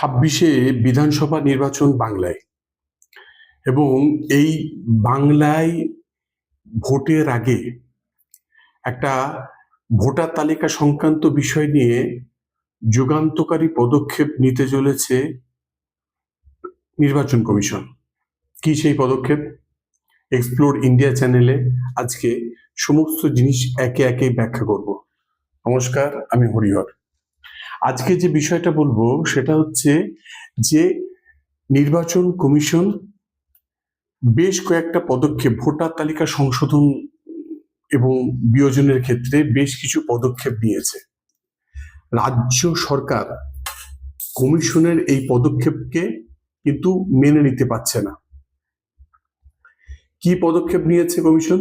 26-এ বিধানসভা নির্বাচন বাংলায় এবং এই বাংলায় ভোটের আগে একটা ভোটার তালিকা সংক্রান্ত বিষয় নিয়ে যুগান্তকারী পদক্ষেপ নিতে চলেছে নির্বাচন কমিশন। কি সেই পদক্ষেপ? এক্সপ্লোর ইন্ডিয়া চ্যানেলে আজকে সমস্ত জিনিস একে একে ব্যাখ্যা করব। নমস্কার, আমি হরিহর। আজকে যে বিষয়টা বলবো সেটা হচ্ছে যে নির্বাচন কমিশন বেশ কয়েকটা পদক্ষেপ ভোটার তালিকা সংশোধন এবং বিয়োজনের ক্ষেত্রে বেশ কিছু পদক্ষেপ নিয়েছে। রাজ্য সরকার কমিশনের এই পদক্ষেপকে কিন্তু মেনে নিতে পারছে না। কি পদক্ষেপ নিয়েছে কমিশন?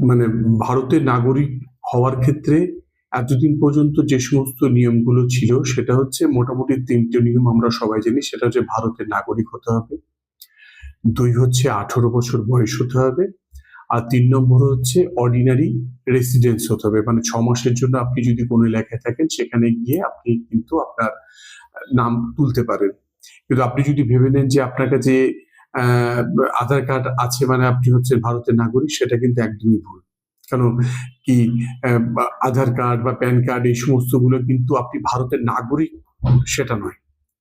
মানে ভারতের নাগরিক হওয়ার ক্ষেত্রে এতদিন পর্যন্ত যে সমস্ত নিয়মগুলো ছিল সেটা হচ্ছে মোটামুটি 3টে নিয়ম আমরা সবাই জানি। সেটা হচ্ছে ভারতের নাগরিক হতে হবে, 2 হচ্ছে 18 বছর বয়স হতে হবে, আর 3 নম্বর হচ্ছে অর্ডিনারি রেসিডেন্স হতে হবে। মানে 6 মাসের জন্য আপনি যদি কোনো এলাকায় থাকেন সেখানে গিয়ে আপনি কিন্তু আপনার নাম তুলতে পারেন। কিন্তু আপনি যদি ভেবে নেন যে আপনার কাছে আধার কার্ড আছে মানে আপনি হচ্ছে ভারতের নাগরিক, সেটা কিন্তু একদমই ভুল। কারণ কি আধার কার্ড বা প্যান কার্ড এই সমস্ত গুলো কিন্তু আপনি ভারতের নাগরিক সেটা নয়।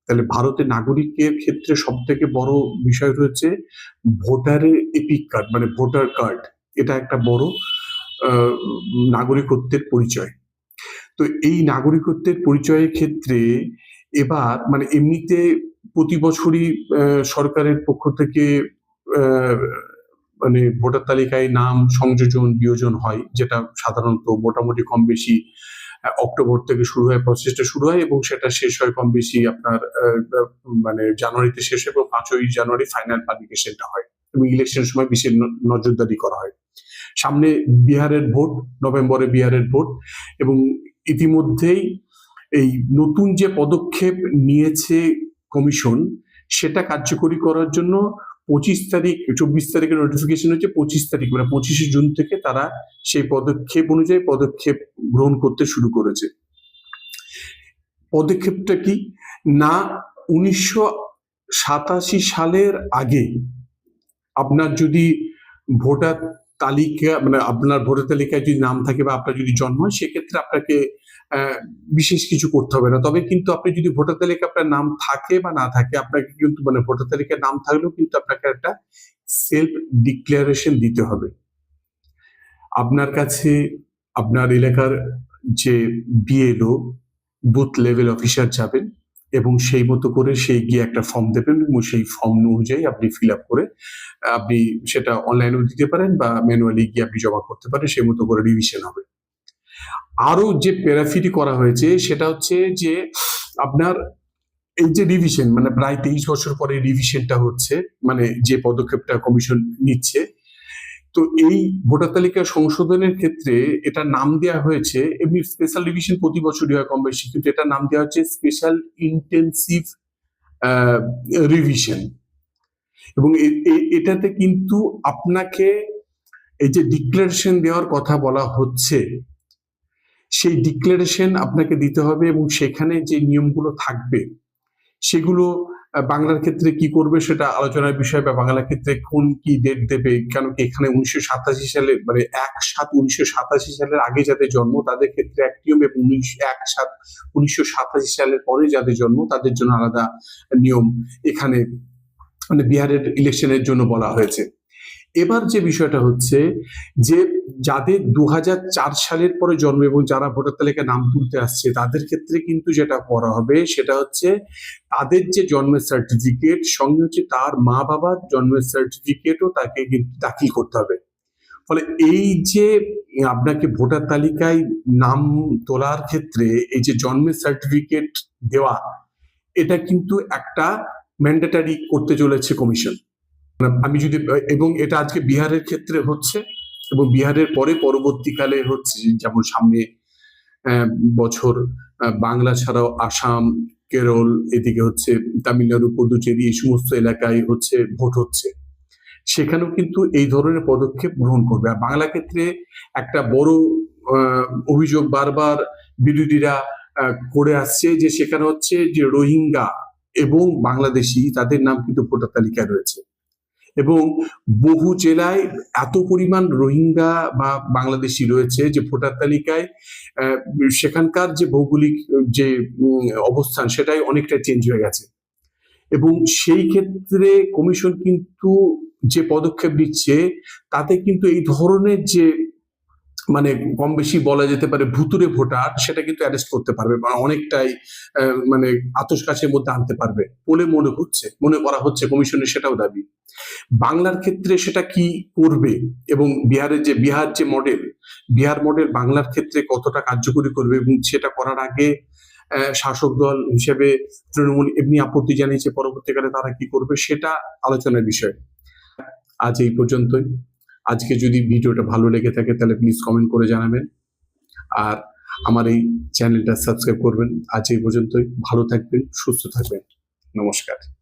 তাহলে ভারতের নাগরিকের ক্ষেত্রে সব থেকে বড় বিষয় রয়েছে ভোটারের এপিক কার্ড, মানে ভোটার কার্ড। এটা একটা বড় নাগরিকত্বের পরিচয়। তো এই নাগরিকত্বের পরিচয়ের ক্ষেত্রে এবার মানে এমনিতে প্রতি বছরই সরকারের পক্ষ থেকে মানে ভোটার তালিকায় নাম সংযোজন বিয়োজন হয়, যেটা সাধারণত মোটামুটি কম বেশি অক্টোবর থেকে শুরু হয়, প্রসেসটা শুরু হয় এবং সেটা শেষ হয় কম বেশি আপনার মানে জানুয়ারিতে শেষ হয় এবং 5ই জানুয়ারি ফাইনাল পাবলিকেশনটা হয় এবং ইলেকশনের সময় বিশেষ নজরদারি করা হয়। সামনে বিহারের ভোট, নভেম্বরে বিহারের ভোট, এবং ইতিমধ্যেই এই নতুন যে পদক্ষেপ নিয়েছে কমিশন সেটা কার্যকরী করার জন্য 25 তারিখ 24 তারিখের নোটিফিকেশন হচ্ছে 25 তারিখ মানে 25শে জুন থেকে তারা সেই পদক্ষেপ অনুযায়ী পদক্ষেপ গ্রহণ করতে শুরু করেছে। পদক্ষেপটা কি না, 1987 সালের আগে আপনার যদি ভোটার তালিকা মানে আপনার ভোটার তালিকায় যদি নাম থাকে বা আপনার যদি জন্ম হয় সেক্ষেত্রে আপনাকে বিশেষ কিছু করতে হবে না। তবে কিন্তু আপনি যদি ভোটার তালিকা আপনার নাম থাকে বা না থাকে আপনাকে কিন্তু মানে ভোটার তালিকায় নাম থাকলেও কিন্তু আপনাকে একটা সেলফ ডিক্লারেশন দিতে হবে। আপনার কাছে আপনার এলাকার যে বিএলও বুথ লেভেল অফিসার যাবেন এবং সেই মতো করে সেই গিয়ে একটা ফর্ম দেবেন এবং সেই ফর্ম অনুযায়ী আপনি ফিল আপ করে আপনি সেটা অনলাইনেও দিতে পারেন বা ম্যানুয়ালি গিয়ে আপনি জমা করতে পারেন, সেই মতো করে রিভিশন হবে। আরো যে প্যারাফিটি করা হয়েছে সেটা হচ্ছে যে আপনার এই যে রিভিশন মানে প্রায় 23 বছর পরে রিভিশনটা হচ্ছে, মানে যে পদক্ষেপটা কমিশন নিচ্ছে। তো এই ভোটার তালিকা সংশোধনের ক্ষেত্রে এটা নাম দেওয়া হয়েছে, এমনি স্পেশাল রিভিশন প্রতি বছরই হয় কম বেশি, কিন্তু এটা নাম দেওয়া হচ্ছে স্পেশাল ইন্টেন্সিভ রিভিশন। এবং এটাতে কিন্তু আপনাকে এই যে ডিক্লারেশন দেওয়ার কথা বলা হচ্ছে সেই ডিক্লারেশন আপনাকে দিতে হবে এবং সেখানে যে নিয়মগুলো থাকবে সেগুলো বাংলার ক্ষেত্রে কি করবে সেটা আলোচনার বিষয়, বা বাংলার ক্ষেত্রে কোন কি ডেট দেবে। কেন কি এখানে 1987 সালে মানে 1/7/1987 সালের আগে যাদের জন্ম তাদের ক্ষেত্রে এক নিয়ম এবং 1/7/1987 সালের পরে যাদের জন্ম তাদের জন্য আলাদা নিয়ম এখানে মানে বিহারের ইলেকশনের জন্য বলা হয়েছে। এবার যে বিষয়টা হচ্ছে যে যাদের 2004 সালের পরে জন্ম এবং যারা ভোটার তালিকায় নাম তুলতে আসছে তাদের ক্ষেত্রে কিন্তু যেটা করা হবে সেটা হচ্ছে তাদের যে জন্মের সার্টিফিকেট সঙ্গে হচ্ছে তার মা বাবার জন্মের সার্টিফিকেটও তাকে কিন্তু দাখিল করতে হবে। ফলে এই যে আপনাকে ভোটার তালিকায় নাম তোলার ক্ষেত্রে এই যে জন্মের সার্টিফিকেট দেওয়া এটা কিন্তু একটা ম্যান্ডেটারি করতে চলেছে কমিশন। আমি যদি এবং এটা আজকে বিহারের ক্ষেত্রে হচ্ছে এবং বিহারের পরে পরবর্তীকালে হচ্ছে, যেমন সামনে বছর বাংলা ছাড়াও আসাম, কেরল, এদিকে হচ্ছে তামিলনাড়ু, পুদুচেরি এই সমস্ত এলাকায় হচ্ছে ভোট হচ্ছে, সেখানেও কিন্তু এই ধরনের পদক্ষেপ গ্রহণ করবে। আর বাংলা ক্ষেত্রে একটা বড় অভিযোগ বারবার বিরোধীরা করে আসছে যে সেখানে হচ্ছে যে রোহিঙ্গা এবং বাংলাদেশি তাদের নাম কিন্তু ভোটার তালিকায় রয়েছে। এবং বহু জেলায় এত পরিমাণ রোহিঙ্গা বা বাংলাদেশি রয়েছে যে ভোটার তালিকায় সেখানকার যে ভৌগোলিক যে অবস্থান সেটাই অনেকটা চেঞ্জ হয়ে গেছে। এবং সেই ক্ষেত্রে কমিশন কিন্তু যে পদক্ষেপ নিচ্ছে তাতে কিন্তু এই ধরনের যে মানে কম বেশি বলা যেতে পারে ভুতুড়ে ভোটার সেটা কিন্তু অ্যারেস্ট করতে পারবে বা অনেকটাই মানে আতশকাছের মধ্যে আনতে পারবে বলে মনে করা হচ্ছে, কমিশনের সেটাও দাবি। বাংলার ক্ষেত্রে সেটা কি করবে এবং বিহার যে মডেল, বিহার মডেল বাংলার ক্ষেত্রে কতটা কার্যকরী করবে এবং সেটা করার আগে শাসক দল হিসেবে তৃণমূল এমনি আপত্তি জানিয়েছে, পরবর্তীকালে তারা কি করবে সেটা আলোচনার বিষয়। আজ এই পর্যন্তই। আজকে যদি ভিডিওটা ভালো লেগে থাকে তাহলে প্লিজ কমেন্ট করে জানাবেন আর আমার এই চ্যানেলটা সাবস্ক্রাইব করবেন। আজ এই পর্যন্তই। ভালো থাকবেন, সুস্থ থাকবেন। নমস্কার।